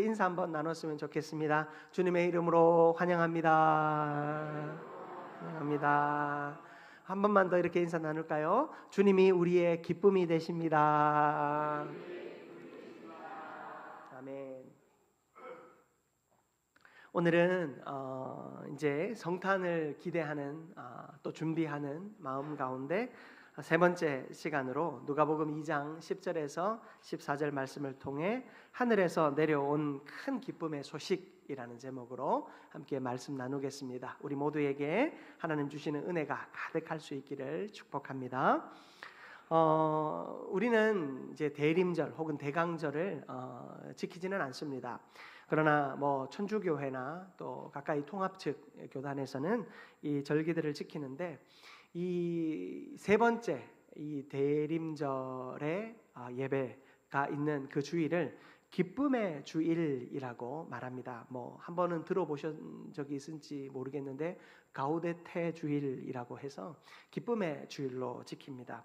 인사 한번 나눴으면 좋겠습니다. 주님의 이름으로 환영합니다. 환영합니다. 한 번만 더 이렇게 인사 나눌까요? 주님이 우리의 기쁨이 되십니다. 아멘. 오늘은 이제 성탄을 기대하는 또 준비하는 마음 가운데 세 번째 시간으로 누가복음 2장 10절에서 14절 말씀을 통해 하늘에서 내려온 큰 기쁨의 소식이라는 제목으로 함께 말씀 나누겠습니다. 우리 모두에게 하나님 주시는 은혜가 가득할 수 있기를 축복합니다. 우리는 이제 대림절 혹은 대강절을 지키지는 않습니다. 그러나 천주교회나 또 가까이 통합 측 교단에서는 이 절기들을 지키는데 이 세 번째 이 대림절의 예배가 있는 그 주일을 기쁨의 주일이라고 말합니다. 한 번은 들어보신 적이 있을지 모르겠는데 가우데테 주일이라고 해서 기쁨의 주일로 지킵니다.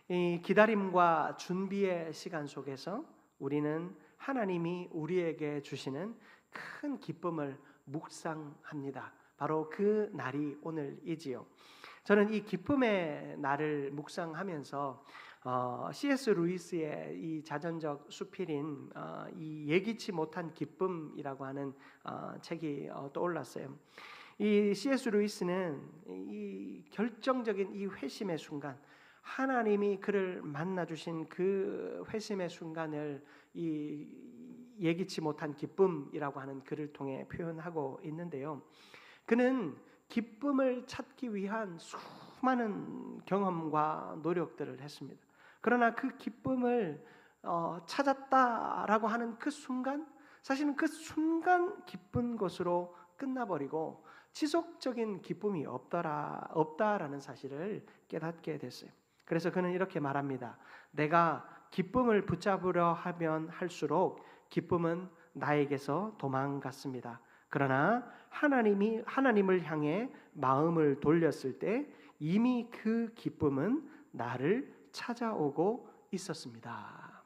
이 기다림과 준비의 시간 속에서 우리는 하나님이 우리에게 주시는 큰 기쁨을 묵상합니다. 바로 그 날이 오늘이지요. 저는 이 기쁨의 날을 묵상하면서 C.S. 루이스의 이 자전적 수필인 이 예기치 못한 기쁨이라고 하는 책이 떠올랐어요. 이 C.S. 루이스는 이 결정적인 이 회심의 순간, 하나님이 그를 만나 주신 그 회심의 순간을 이 예기치 못한 기쁨이라고 하는 글을 통해 표현하고 있는데요. 그는 기쁨을 찾기 위한 수많은 경험과 노력들을 했습니다. 그러나 그 기쁨을 찾았다라고 하는 그 순간, 사실은 그 순간 기쁜 것으로 끝나버리고 지속적인 기쁨이 없다라는 사실을 깨닫게 됐어요. 그래서 그는 이렇게 말합니다. 내가 기쁨을 붙잡으려 하면 할수록 기쁨은 나에게서 도망갔습니다. 그러나 하나님을 향해 마음을 돌렸을 때 이미 그 기쁨은 나를 찾아오고 있었습니다.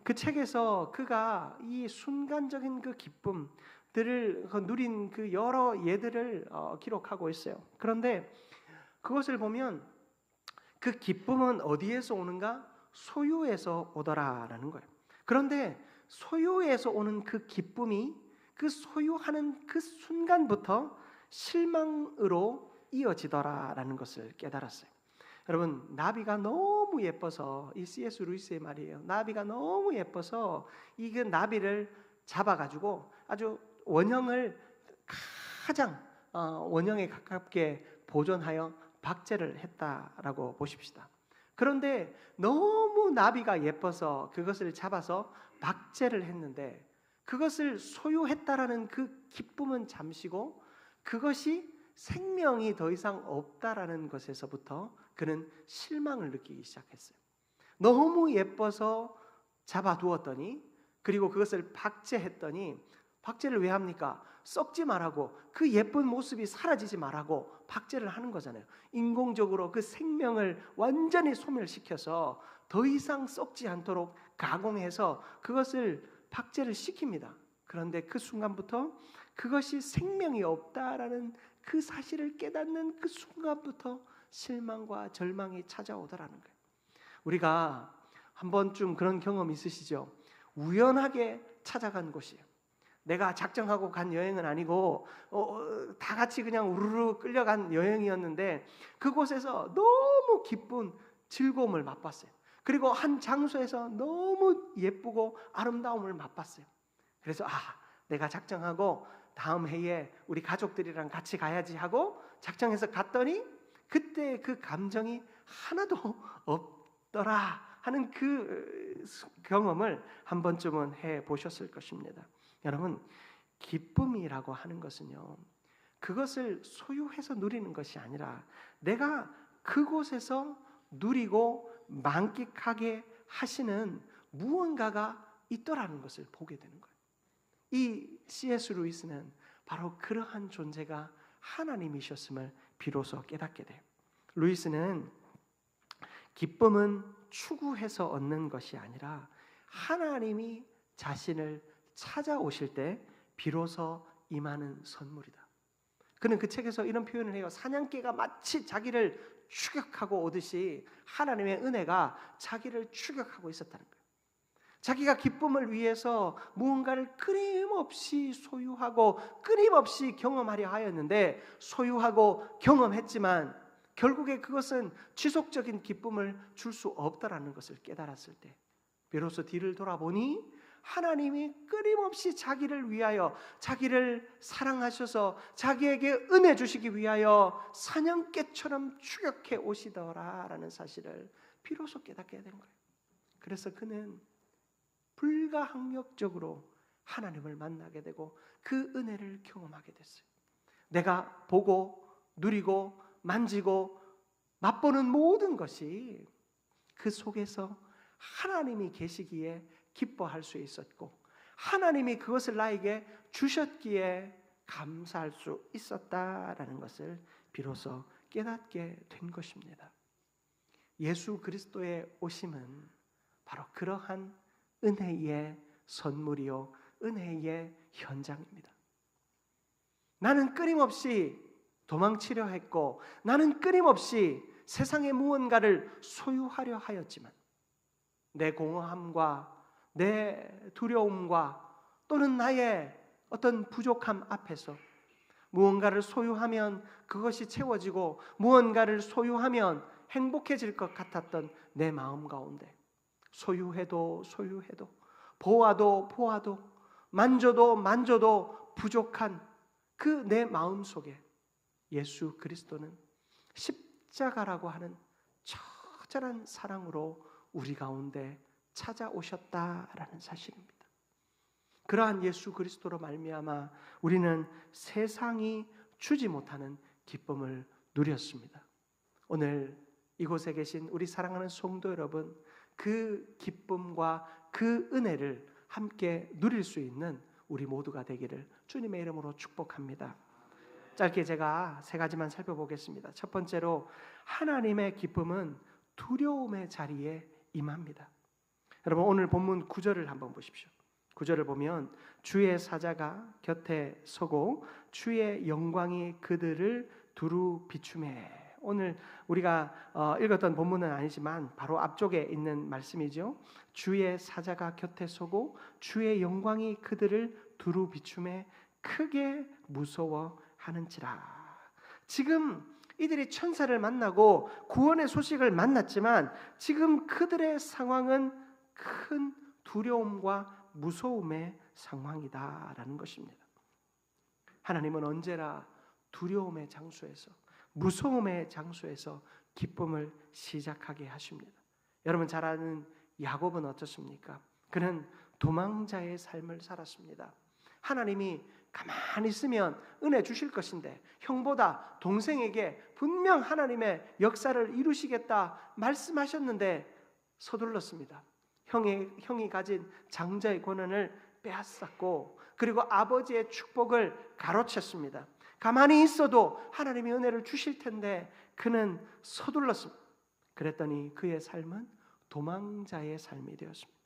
그 책에서 그가 이 순간적인 그 기쁨들을 누린 그 여러 예들을 기록하고 있어요. 그런데 그것을 보면 그 기쁨은 어디에서 오는가? 소유에서 오더라라는 거예요. 그런데 소유에서 오는 그 기쁨이 그 소유하는 그 순간부터 실망으로 이어지더라라는 것을 깨달았어요. 여러분, 나비가 너무 예뻐서, 이 C.S. 루이스의 말이에요. 나비가 너무 예뻐서 이 그 나비를 잡아가지고 아주 원형을 가장 원형에 가깝게 보존하여 박제를 했다라고 보십시다. 그런데 너무 나비가 예뻐서 그것을 잡아서 박제를 했는데 그것을 소유했다라는 그 기쁨은 잠시고 그것이 생명이 더 이상 없다라는 것에서부터 그는 실망을 느끼기 시작했어요. 너무 예뻐서 잡아두었더니 그리고 그것을 박제했더니 박제를 왜 합니까? 썩지 말라고, 그 예쁜 모습이 사라지지 말라고 박제를 하는 거잖아요. 인공적으로 그 생명을 완전히 소멸시켜서 더 이상 썩지 않도록 가공해서 그것을 박제를 시킵니다. 그런데 그 순간부터 그것이 생명이 없다라는 그 사실을 깨닫는 그 순간부터 실망과 절망이 찾아오더라는 거예요. 우리가 한 번쯤 그런 경험 있으시죠? 우연하게 찾아간 곳이에요. 내가 작정하고 간 여행은 아니고 다 같이 그냥 우르르 끌려간 여행이었는데 그곳에서 너무 기쁜 즐거움을 맛봤어요. 그리고 한 장소에서 너무 예쁘고 아름다움을 맛봤어요. 그래서 내가 작정하고 다음 해에 우리 가족들이랑 같이 가야지 하고 작정해서 갔더니 그때 그 감정이 하나도 없더라 하는 그 경험을 한 번쯤은 해보셨을 것입니다. 여러분, 기쁨이라고 하는 것은요, 그것을 소유해서 누리는 것이 아니라 내가 그곳에서 누리고 만끽하게 하시는 무언가가 있더라는 것을 보게 되는 거예요. 이 C.S. 루이스는 바로 그러한 존재가 하나님이셨음을 비로소 깨닫게 돼요. 루이스는 기쁨은 추구해서 얻는 것이 아니라 하나님이 자신을 찾아오실 때 비로소 임하는 선물이다. 그는 그 책에서 이런 표현을 해요. 사냥개가 마치 자기를 추격하고 오듯이 하나님의 은혜가 자기를 추격하고 있었다는 거예요. 자기가 기쁨을 위해서 무언가를 끊임없이 소유하고 끊임없이 경험하려 하였는데, 소유하고 경험했지만 결국에 그것은 지속적인 기쁨을 줄 수 없다라는 것을 깨달았을 때 비로소 뒤를 돌아보니 하나님이 끊임없이 자기를 위하여, 자기를 사랑하셔서 자기에게 은혜 주시기 위하여 사냥개처럼 추격해 오시더라라는 사실을 비로소 깨닫게 된 거예요. 그래서 그는 불가항력적으로 하나님을 만나게 되고 그 은혜를 경험하게 됐어요. 내가 보고 누리고 만지고 맛보는 모든 것이 그 속에서 하나님이 계시기에 기뻐할 수 있었고, 하나님이 그것을 나에게 주셨기에 감사할 수 있었다라는 것을 비로소 깨닫게 된 것입니다. 예수 그리스도의 오심은 바로 그러한 은혜의 선물이요, 은혜의 현장입니다. 나는 끊임없이 도망치려 했고, 나는 끊임없이 세상의 무언가를 소유하려 하였지만 내 공허함과 내 두려움과 또는 나의 어떤 부족함 앞에서 무언가를 소유하면 그것이 채워지고 무언가를 소유하면 행복해질 것 같았던 내 마음 가운데 소유해도 보아도 만져도 부족한 그 내 마음 속에 예수 그리스도는 십자가라고 하는 처절한 사랑으로 우리 가운데 찾아오셨다라는 사실입니다. 그러한 예수 그리스도로 말미암아 우리는 세상이 주지 못하는 기쁨을 누렸습니다. 오늘 이곳에 계신 우리 사랑하는 성도 여러분, 그 기쁨과 그 은혜를 함께 누릴 수 있는 우리 모두가 되기를 주님의 이름으로 축복합니다. 짧게 제가 세 가지만 살펴보겠습니다. 첫 번째로, 하나님의 기쁨은 두려움의 자리에 임합니다. 여러분, 오늘 본문 9절을 한번 보십시오. 9절을 보면 주의 사자가 곁에 서고 주의 영광이 그들을 두루 비추매. 오늘 우리가 읽었던 본문은 아니지만 바로 앞쪽에 있는 말씀이죠. 주의 사자가 곁에 서고 주의 영광이 그들을 두루 비추매 크게 무서워하는지라. 지금 이들이 천사를 만나고 구원의 소식을 만났지만 지금 그들의 상황은 큰 두려움과 무서움의 상황이다라는 것입니다. 하나님은 언제나 두려움의 장소에서, 무서움의 장소에서 기쁨을 시작하게 하십니다. 여러분 잘 아는 야곱은 어떻습니까? 그는 도망자의 삶을 살았습니다. 하나님이 가만히 있으면 은혜 주실 것인데, 형보다 동생에게 분명 하나님의 역사를 이루시겠다 말씀하셨는데 서둘렀습니다. 형이 가진 장자의 권한을 빼앗았고, 그리고 아버지의 축복을 가로챘습니다. 가만히 있어도 하나님이 은혜를 주실 텐데 그는 서둘렀습니다. 그랬더니 그의 삶은 도망자의 삶이 되었습니다.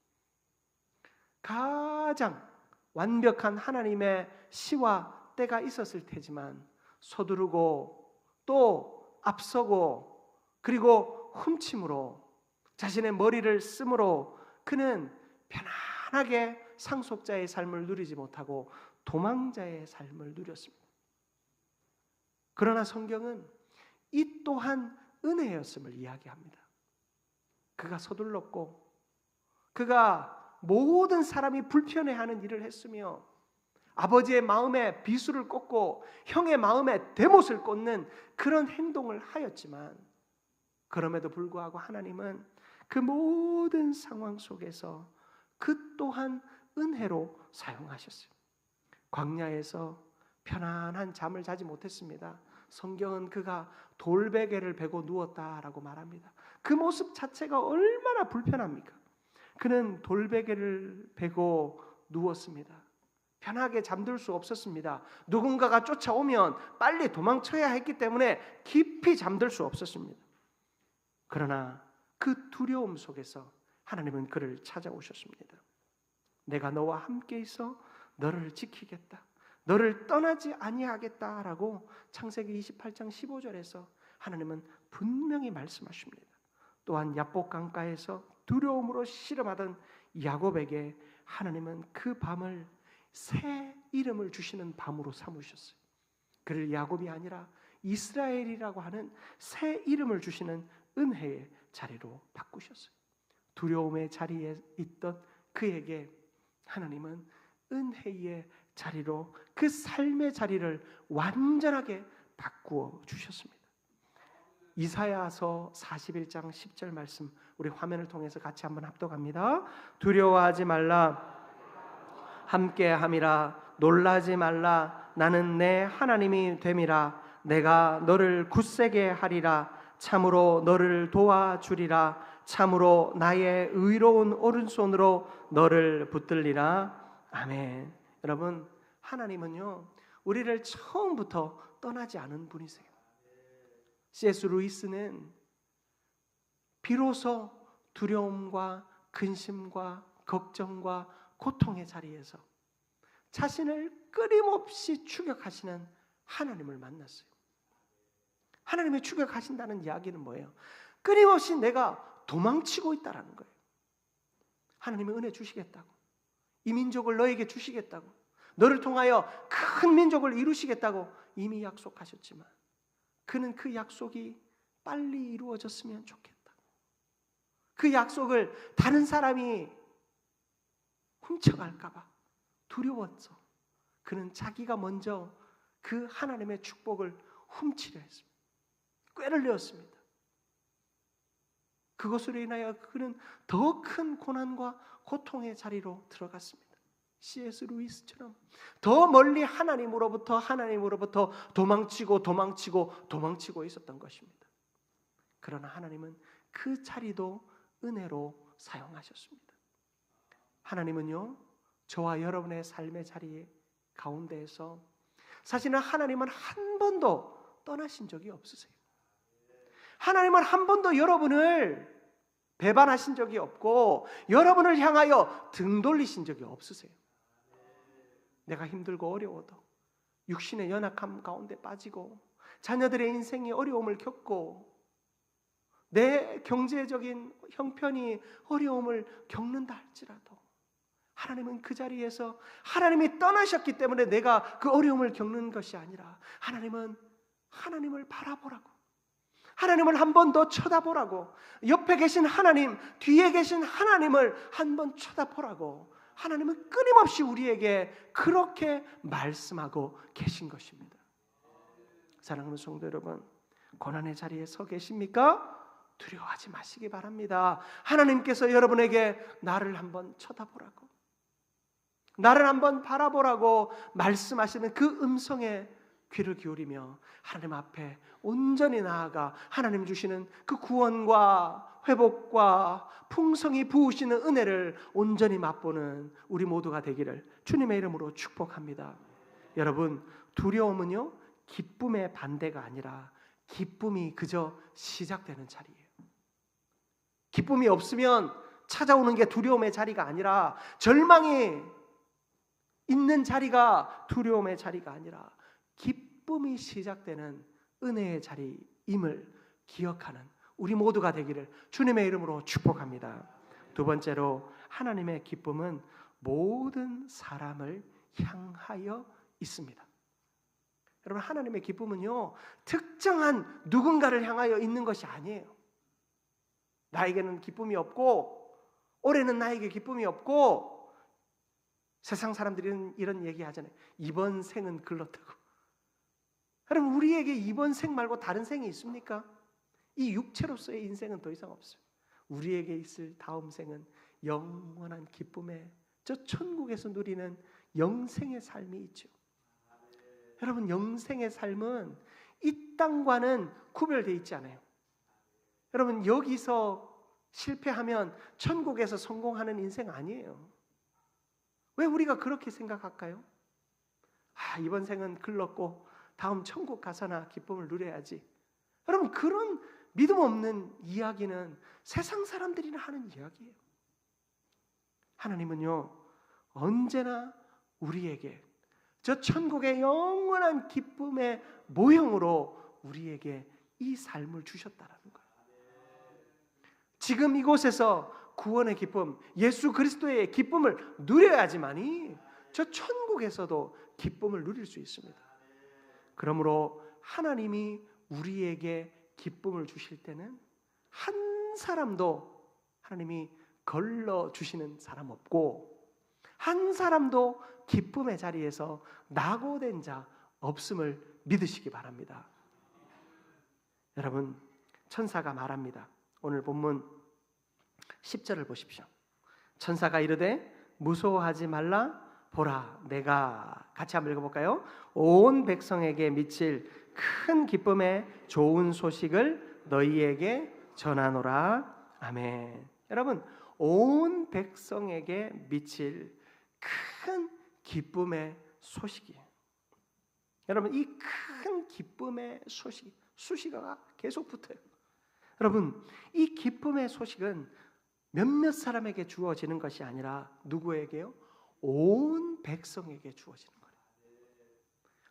가장 완벽한 하나님의 시와 때가 있었을 테지만 서두르고 또 앞서고 그리고 훔침으로 자신의 머리를 쓰므로 그는 편안하게 상속자의 삶을 누리지 못하고 도망자의 삶을 누렸습니다. 그러나 성경은 이 또한 은혜였음을 이야기합니다. 그가 서둘렀고 그가 모든 사람이 불편해하는 일을 했으며 아버지의 마음에 비수를 꽂고 형의 마음에 대못을 꽂는 그런 행동을 하였지만, 그럼에도 불구하고 하나님은 그 모든 상황 속에서 그 또한 은혜로 사용하셨어요. 광야에서 편안한 잠을 자지 못했습니다. 성경은 그가 돌베개를 베고 누웠다라고 말합니다. 그 모습 자체가 얼마나 불편합니까? 그는 돌베개를 베고 누웠습니다. 편하게 잠들 수 없었습니다. 누군가가 쫓아오면 빨리 도망쳐야 했기 때문에 깊이 잠들 수 없었습니다. 그러나 그 두려움 속에서 하나님은 그를 찾아오셨습니다. 내가 너와 함께 있어 너를 지키겠다. 너를 떠나지 아니하겠다라고 창세기 28장 15절에서 하나님은 분명히 말씀하십니다. 또한 야복 강가에서 두려움으로 씨름하던 야곱에게 하나님은 그 밤을 새 이름을 주시는 밤으로 삼으셨어요. 그를 야곱이 아니라 이스라엘이라고 하는 새 이름을 주시는 은혜의 자리로 바꾸셨어요. 두려움의 자리에 있던 그에게 하나님은 은혜의 자리로 그 삶의 자리를 완전하게 바꾸어 주셨습니다. 이사야서 41장 10절 말씀 우리 화면을 통해서 같이 한번 합독합니다. 두려워하지 말라, 함께함이라. 놀라지 말라, 나는 내 하나님이 됨이라. 내가 너를 굳세게 하리라. 참으로 너를 도와주리라. 참으로 나의 의로운 오른손으로 너를 붙들리라. 아멘. 여러분, 하나님은요 우리를 처음부터 떠나지 않은 분이세요. C.S. 루이스는 비로소 두려움과 근심과 걱정과 고통의 자리에서 자신을 끊임없이 추격하시는 하나님을 만났어요. 하나님의 추격하신다는 이야기는 뭐예요? 끊임없이 내가 도망치고 있다라는 거예요. 하나님이 은혜 주시겠다고, 이 민족을 너에게 주시겠다고, 너를 통하여 큰 민족을 이루시겠다고 이미 약속하셨지만 그는 그 약속이 빨리 이루어졌으면 좋겠다. 그 약속을 다른 사람이 훔쳐갈까 봐 두려웠어. 그는 자기가 먼저 그 하나님의 축복을 훔치려 했습니다. 꾀를 내었습니다. 그것으로 인하여 그는 더 큰 고난과 고통의 자리로 들어갔습니다. C.S. 루이스처럼 더 멀리 하나님으로부터 도망치고 있었던 것입니다. 그러나 하나님은 그 자리도 은혜로 사용하셨습니다. 하나님은요 저와 여러분의 삶의 자리 가운데에서 사실은 하나님은 한 번도 떠나신 적이 없으세요. 하나님은 한 번도 여러분을 배반하신 적이 없고 여러분을 향하여 등 돌리신 적이 없으세요. 내가 힘들고 어려워도, 육신의 연약함 가운데 빠지고 자녀들의 인생이 어려움을 겪고 내 경제적인 형편이 어려움을 겪는다 할지라도 하나님은 그 자리에서 하나님이 떠나셨기 때문에 내가 그 어려움을 겪는 것이 아니라 하나님은 하나님을 바라보라고, 하나님을 한 번 더 쳐다보라고, 옆에 계신 하나님, 뒤에 계신 하나님을 한 번 쳐다보라고 하나님은 끊임없이 우리에게 그렇게 말씀하고 계신 것입니다. 사랑하는 성도 여러분, 고난의 자리에 서 계십니까? 두려워하지 마시기 바랍니다. 하나님께서 여러분에게 나를 한번 쳐다보라고, 나를 한번 바라보라고 말씀하시는 그 음성에 귀를 기울이며 하나님 앞에 온전히 나아가 하나님 주시는 그 구원과 회복과 풍성히 부으시는 은혜를 온전히 맛보는 우리 모두가 되기를 주님의 이름으로 축복합니다. 여러분, 두려움은요 기쁨의 반대가 아니라 기쁨이 그저 시작되는 자리예요. 기쁨이 없으면 찾아오는 게 두려움의 자리가 아니라, 절망이 있는 자리가 두려움의 자리가 아니라 기쁨이 시작되는 은혜의 자리임을 기억하는 우리 모두가 되기를 주님의 이름으로 축복합니다. 두 번째로, 하나님의 기쁨은 모든 사람을 향하여 있습니다. 여러분, 하나님의 기쁨은요 특정한 누군가를 향하여 있는 것이 아니에요. 나에게는 기쁨이 없고 올해는 나에게 기쁨이 없고, 세상 사람들은 이런 얘기 하잖아요. 이번 생은 글렀다고. 여러분, 우리에게 이번 생 말고 다른 생이 있습니까? 이 육체로서의 인생은 더 이상 없어요. 우리에게 있을 다음 생은 영원한 기쁨의 저 천국에서 누리는 영생의 삶이 있죠. 여러분, 영생의 삶은 이 땅과는 구별되어 있지 않아요. 여러분, 여기서 실패하면 천국에서 성공하는 인생 아니에요. 왜 우리가 그렇게 생각할까요? 이번 생은 글렀고 다음 천국 가서나 기쁨을 누려야지. 여러분, 그런 믿음 없는 이야기는 세상 사람들이나 하는 이야기예요. 하나님은요 언제나 우리에게 저 천국의 영원한 기쁨의 모형으로 우리에게 이 삶을 주셨다라는 거예요. 지금 이곳에서 구원의 기쁨, 예수 그리스도의 기쁨을 누려야지만이 저 천국에서도 기쁨을 누릴 수 있습니다. 그러므로 하나님이 우리에게 기쁨을 주실 때는 한 사람도 하나님이 걸러 주시는 사람 없고, 한 사람도 기쁨의 자리에서 낙오된 자 없음을 믿으시기 바랍니다. 여러분, 천사가 말합니다. 오늘 본문 10절을 보십시오. 천사가 이르되 무서워하지 말라. 보라, 내가, 같이 한번 읽어볼까요? 온 백성에게 미칠 큰 기쁨의 좋은 소식을 너희에게 전하노라. 아멘. 여러분, 온 백성에게 미칠 큰 기쁨의 소식이에요. 여러분, 이 큰 기쁨의 소식, 수식어가 계속 붙어요. 여러분, 이 기쁨의 소식은 몇몇 사람에게 주어지는 것이 아니라 누구에게요? 온 백성에게 주어지는 거예요.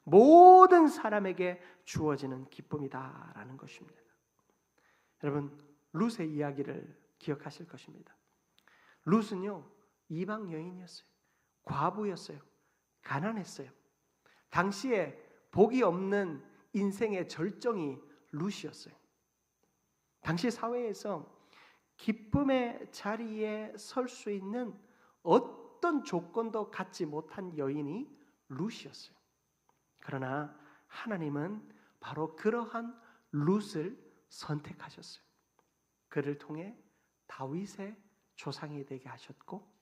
모든 사람에게 주어지는 기쁨이다라는 것입니다. 여러분, 룻의 이야기를 기억하실 것입니다. 룻은요, 이방 여인이었어요. 과부였어요. 가난했어요. 당시에 복이 없는 인생의 절정이 룻이었어요. 당시 사회에서 기쁨의 자리에 설 수 있는 어떤 조건도 갖지 못한 여인이 룻이었어요. 그러나 하나님은 바로 그러한 룻을 선택하셨어요. 그를 통해 다윗의 조상이 되게 하셨고,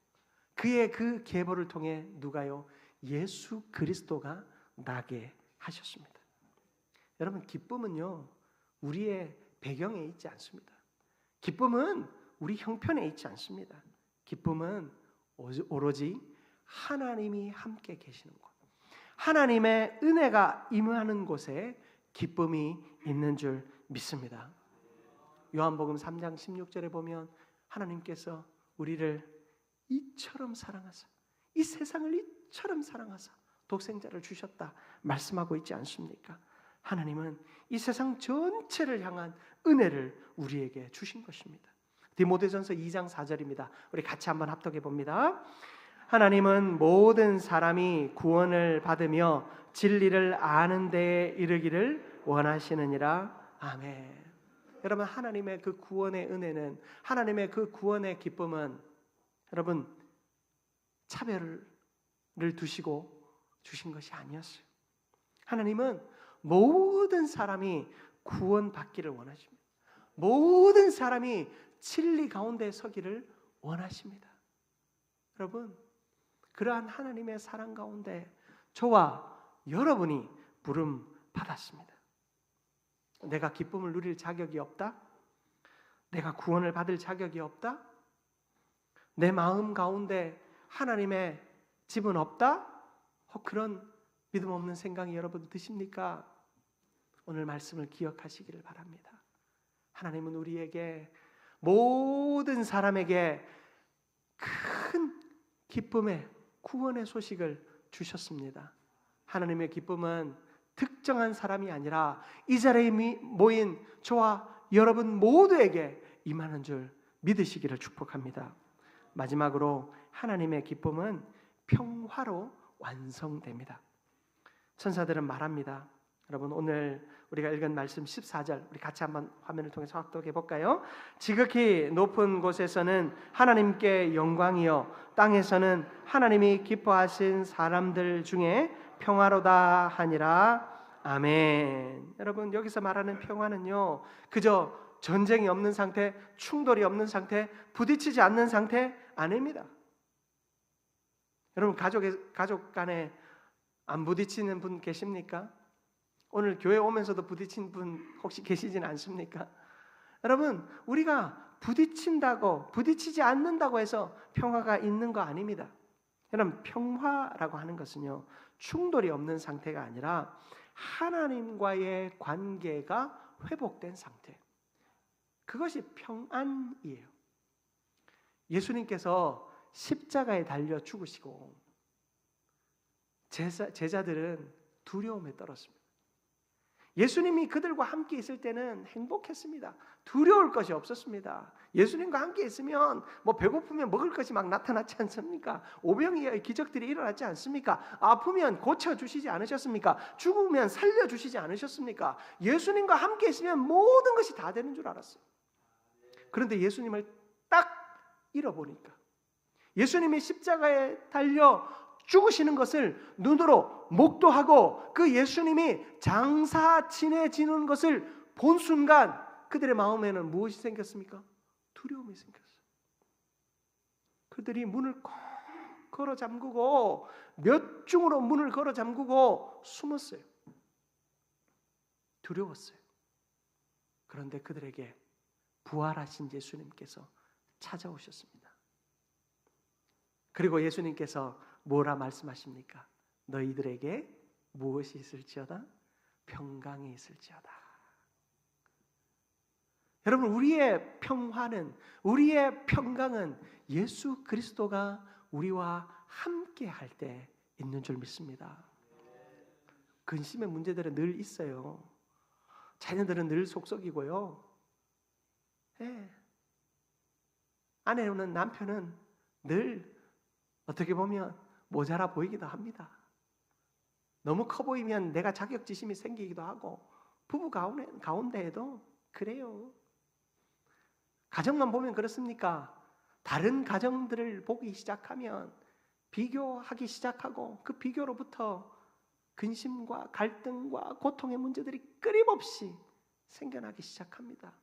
그의 그 계보를 통해 누가요? 예수 그리스도가 나게 하셨습니다. 여러분, 기쁨은요, 우리의 배경에 있지 않습니다. 기쁨은 우리 형편에 있지 않습니다. 기쁨은 오로지 하나님이 함께 계시는 곳, 하나님의 은혜가 임하는 곳에 기쁨이 있는 줄 믿습니다. 요한복음 3장 16절에 보면 하나님께서 우리를 이처럼 사랑하사, 이 세상을 이처럼 사랑하사 독생자를 주셨다 말씀하고 있지 않습니까? 하나님은 이 세상 전체를 향한 은혜를 우리에게 주신 것입니다. 디모데전서 2장 4절입니다. 우리 같이 한번 합독해 봅니다. 하나님은 모든 사람이 구원을 받으며 진리를 아는 데에 이르기를 원하시느니라. 아멘. 여러분, 하나님의 그 구원의 은혜는, 하나님의 그 구원의 기쁨은 여러분 차별을 두시고 주신 것이 아니었어요. 하나님은 모든 사람이 구원받기를 원하십니다. 모든 사람이 진리 가운데 서기를 원하십니다. 여러분, 그러한 하나님의 사랑 가운데 저와 여러분이 부름 받았습니다. 내가 기쁨을 누릴 자격이 없다? 내가 구원을 받을 자격이 없다? 내 마음 가운데 하나님의 집은 없다? 그런 믿음 없는 생각이 여러분 드십니까? 오늘 말씀을 기억하시기를 바랍니다. 하나님은 우리에게, 모든 사람에게 큰 기쁨의 구원의 소식을 주셨습니다. 하나님의 기쁨은 특정한 사람이 아니라 이 자리에 모인 저와 여러분 모두에게 임하는 줄 믿으시기를 축복합니다. 마지막으로 하나님의 기쁨은 평화로 완성됩니다. 천사들은 말합니다. 여러분, 오늘 우리가 읽은 말씀 14절 우리 같이 한번 화면을 통해서 확독해 볼까요? 지극히 높은 곳에서는 하나님께 영광이요, 땅에서는 하나님이 기뻐하신 사람들 중에 평화로다 하니라. 아멘. 여러분, 여기서 말하는 평화는요, 그저 전쟁이 없는 상태, 충돌이 없는 상태, 부딪히지 않는 상태 아닙니다. 여러분, 가족 간에 안 부딪히는 분 계십니까? 오늘 교회 오면서도 부딪힌 분 혹시 계시진 않습니까? 여러분, 우리가 부딪힌다고, 부딪히지 않는다고 해서 평화가 있는 거 아닙니다. 여러분, 평화라고 하는 것은요, 충돌이 없는 상태가 아니라 하나님과의 관계가 회복된 상태, 그것이 평안이에요. 예수님께서 십자가에 달려 죽으시고 제자들은 두려움에 떨었습니다. 예수님이 그들과 함께 있을 때는 행복했습니다. 두려울 것이 없었습니다. 예수님과 함께 있으면 뭐 배고프면 먹을 것이 막 나타나지 않습니까? 오병이어의 기적들이 일어나지 않습니까? 아프면 고쳐주시지 않으셨습니까? 죽으면 살려주시지 않으셨습니까? 예수님과 함께 있으면 모든 것이 다 되는 줄 알았어요. 그런데 예수님을 딱 잃어보니까, 예수님이 십자가에 달려 죽으시는 것을 눈으로 목도하고 그 예수님이 장사 지내지는 것을 본 순간 그들의 마음에는 무엇이 생겼습니까? 두려움이 생겼어요. 그들이 문을 꼭 걸어 잠그고 몇 중으로 문을 걸어 잠그고 숨었어요. 두려웠어요. 그런데 그들에게 부활하신 예수님께서 찾아오셨습니다. 그리고 예수님께서 뭐라 말씀하십니까? 너희들에게 무엇이 있을지어다? 평강이 있을지어다. 여러분, 우리의 평화는, 우리의 평강은 예수 그리스도가 우리와 함께 할 때 있는 줄 믿습니다. 근심의 문제들은 늘 있어요. 자녀들은 늘 속썩이고요. 네. 아내는, 남편은 늘 어떻게 보면 모자라 보이기도 합니다. 너무 커 보이면 내가 자격지심이 생기기도 하고, 부부 가운데에도 그래요. 가정만 보면 그렇습니까? 다른 가정들을 보기 시작하면 비교하기 시작하고, 그 비교로부터 근심과 갈등과 고통의 문제들이 끊임없이 생겨나기 시작합니다.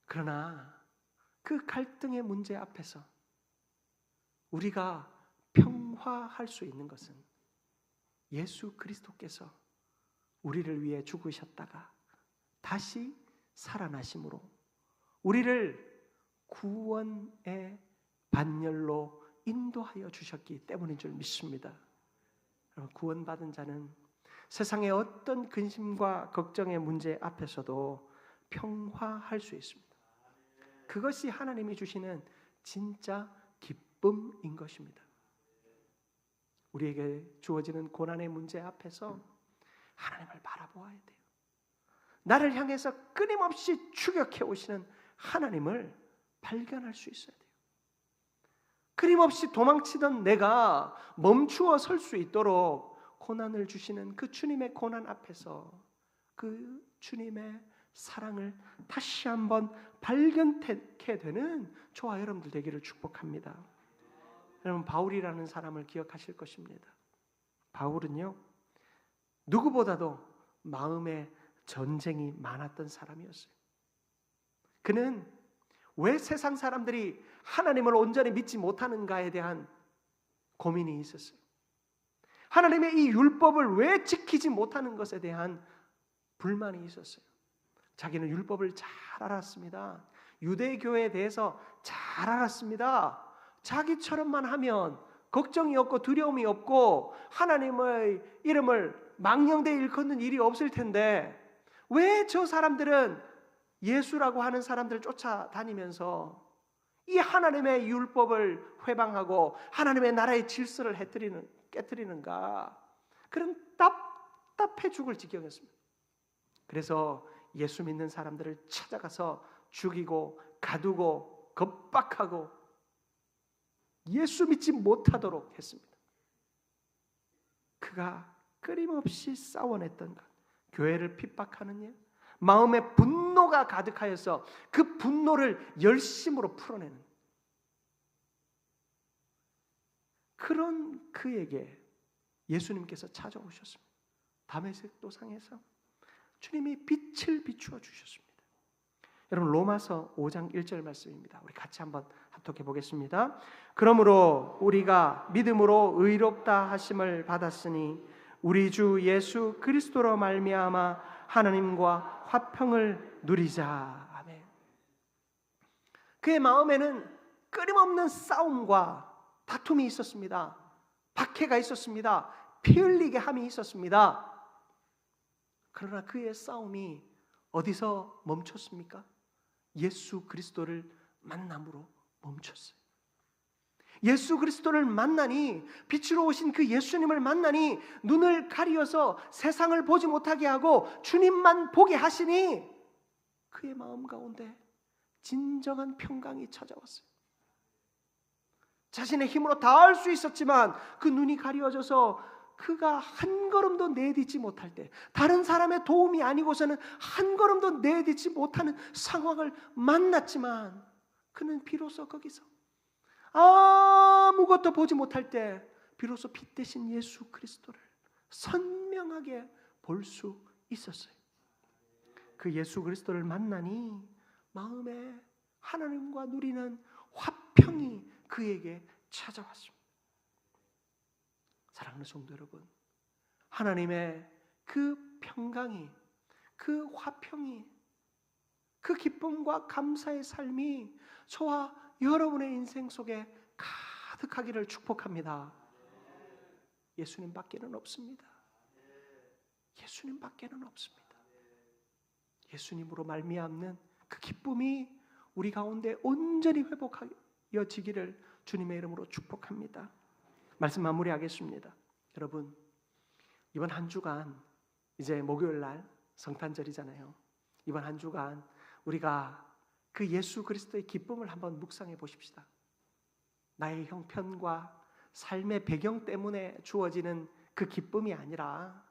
그러나 그 갈등의 문제 앞에서 우리가 평화할 수 있는 것은 예수 그리스도께서 우리를 위해 죽으셨다가 다시 살아나심으로 우리를 구원의 반열로 인도하여 주셨기 때문인 줄 믿습니다. 구원받은 자는 세상의 어떤 근심과 걱정의 문제 앞에서도 평화할 수 있습니다. 그것이 하나님이 주시는 진짜 기쁨인 것입니다. 우리에게 주어지는 고난의 문제 앞에서 하나님을 바라보아야 돼요. 나를 향해서 끊임없이 추격해 오시는 하나님을 발견할 수 있어야 돼요. 끊임없이 도망치던 내가 멈추어 설 수 있도록 고난을 주시는 그 주님의 고난 앞에서 그 주님의 사랑을 다시 한번 발견하게 되는 저와 여러분들 되기를 축복합니다. 여러분, 바울이라는 사람을 기억하실 것입니다. 바울은요, 누구보다도 마음에 전쟁이 많았던 사람이었어요. 그는 왜 세상 사람들이 하나님을 온전히 믿지 못하는가에 대한 고민이 있었어요. 하나님의 이 율법을 왜 지키지 못하는 것에 대한 불만이 있었어요. 자기는 율법을 잘 알았습니다. 유대교에 대해서 잘 알았습니다. 자기처럼만 하면 걱정이 없고 두려움이 없고 하나님의 이름을 망령되이 일컫는 일이 없을 텐데, 왜 저 사람들은 예수라고 하는 사람들을 쫓아다니면서 이 하나님의 율법을 회방하고 하나님의 나라의 질서를 깨뜨리는가? 그런 답답해 죽을 지경이었습니다. 그래서 예수 믿는 사람들을 찾아가서 죽이고 가두고 겁박하고 예수 믿지 못하도록 했습니다. 그가 끊임없이 싸워냈던 것, 교회를 핍박하는 일, 마음에 분노가 가득하여서 그 분노를 열심으로 풀어내는 그런 그에게 예수님께서 찾아오셨습니다. 다메섹 도상에서 주님이 빛을 비추어 주셨습니다. 여러분, 로마서 5장 1절 말씀입니다. 우리 같이 한번 합독해 보겠습니다. 그러므로 우리가 믿음으로 의롭다 하심을 받았으니 우리 주 예수 그리스도로 말미암아 하나님과 화평을 누리자. 아멘. 그의 마음에는 끊임없는 싸움과 다툼이 있었습니다. 박해가 있었습니다. 피 흘리게 함이 있었습니다. 그러나 그의 싸움이 어디서 멈췄습니까? 예수 그리스도를 만남으로 멈췄어요. 예수 그리스도를 만나니, 빛으로 오신 그 예수님을 만나니 눈을 가리어서 세상을 보지 못하게 하고 주님만 보게 하시니 그의 마음 가운데 진정한 평강이 찾아왔어요. 자신의 힘으로 다 할 수 있었지만 그 눈이 가려져서 그가 한 걸음도 내딛지 못할 때, 다른 사람의 도움이 아니고서는 한 걸음도 내딛지 못하는 상황을 만났지만 그는 비로소 거기서 아무것도 보지 못할 때 비로소 빛 대신 예수 그리스도를 선명하게 볼 수 있었어요. 그 예수 그리스도를 만나니 마음에 하나님과 누리는 화평이 그에게 찾아왔습니다. 사랑하는 성도 여러분, 하나님의 그 평강이, 그 화평이, 그 기쁨과 감사의 삶이 저와 여러분의 인생 속에 가득하기를 축복합니다. 예수님 밖에는 없습니다. 예수님 밖에는 없습니다. 예수님으로 말미암는 그 기쁨이 우리 가운데 온전히 회복하여지기를 주님의 이름으로 축복합니다. 말씀 마무리하겠습니다. 여러분, 이번 한 주간 이제 목요일 날 성탄절이잖아요. 이번 한 주간 우리가 그 예수 그리스도의 기쁨을 한번 묵상해 보십시다. 나의 형편과 삶의 배경 때문에 주어지는 그 기쁨이 아니라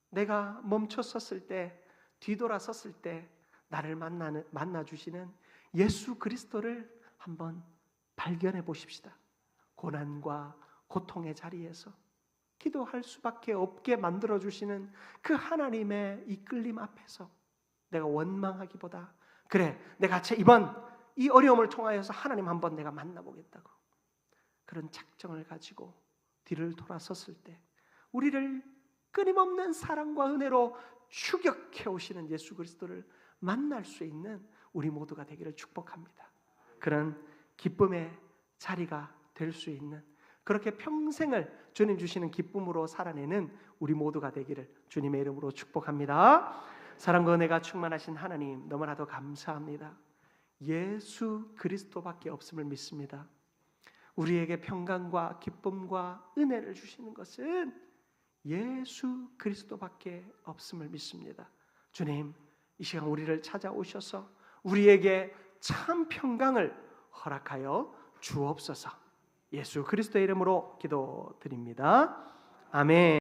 내가 멈춰섰을 때, 뒤돌아섰을 때 나를 만나주시는 예수 그리스도를 한번 발견해 보십시다. 고난과 고통의 자리에서 기도할 수밖에 없게 만들어주시는 그 하나님의 이끌림 앞에서 내가 원망하기보다, 그래, 내가 이번 이 어려움을 통하여서 하나님 한번 내가 만나보겠다고 그런 작정을 가지고 뒤를 돌아섰을 때 우리를 끊임없는 사랑과 은혜로 추격해 오시는 예수 그리스도를 만날 수 있는 우리 모두가 되기를 축복합니다. 그런 기쁨의 자리가 될 수 있는, 그렇게 평생을 주님 주시는 기쁨으로 살아내는 우리 모두가 되기를 주님의 이름으로 축복합니다. 사랑과 은혜가 충만하신 하나님, 너무나도 감사합니다. 예수 그리스도밖에 없음을 믿습니다. 우리에게 평강과 기쁨과 은혜를 주시는 것은 예수 그리스도밖에 없음을 믿습니다. 주님, 이 시간 우리를 찾아오셔서 우리에게 참 평강을 허락하여 주옵소서. 예수 그리스도의 이름으로 기도드립니다. 아멘.